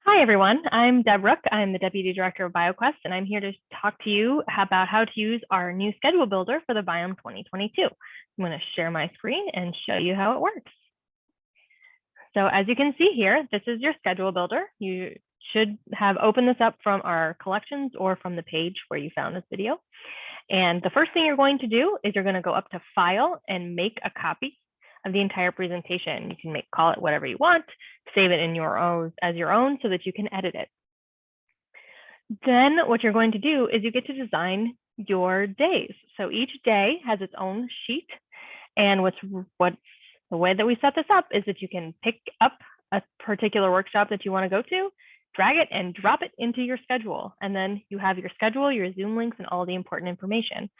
Hi, everyone. I'm Deb Rook. I'm the Deputy Director of BioQuest, and I'm here to talk to you about how to use our new schedule builder for the BIOME 2022. I'm going to share my screen and show you how it works. So as you can see here, this is your schedule builder. You should have opened this up from our collections or from the page where you found this video. And the first thing you're going to do is you're going to go up to File and make a copy of the entire presentation. You can call it whatever you want, save it in your own as your own so that you can edit it. Then what you're going to do is you get to design your days. So each day has its own sheet. And the way that we set this up is that you can pick up a particular workshop that you want to go to, drag it and drop it into your schedule. And then you have your schedule, your Zoom links, and all the important information.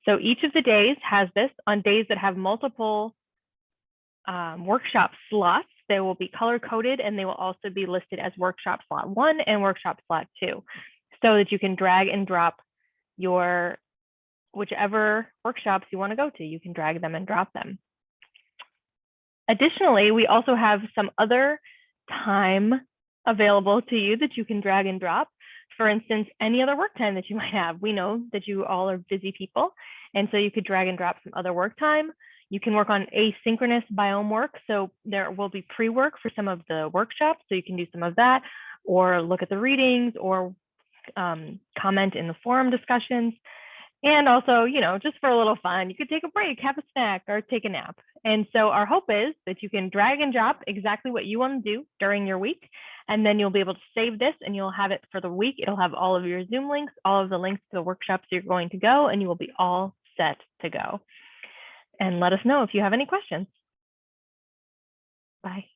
So each of the days has this. On days that have multiple workshop slots, they will be color coded, and they will also be listed as workshop slot 1 and workshop slot 2, so that you can drag and drop your whichever workshops you want to go to. You can drag them and drop them. Additionally, we also have some other time available to you that you can drag and drop. For instance, any other work time that you might have. We know that you all are busy people, and so you could drag and drop some other work time. You can work on asynchronous BIOME work, so there will be pre-work for some of the workshops, so you can do some of that, or look at the readings, or comment in the forum discussions. And also, just for a little fun, you could take a break, have a snack, or take a nap. And so our hope is that you can drag and drop exactly what you want to do during your week, and then you'll be able to save this and you'll have it for the week. It'll have all of your Zoom links, all of the links to the workshops you're going to go, and you will be all set to go. And let us know if you have any questions. Bye.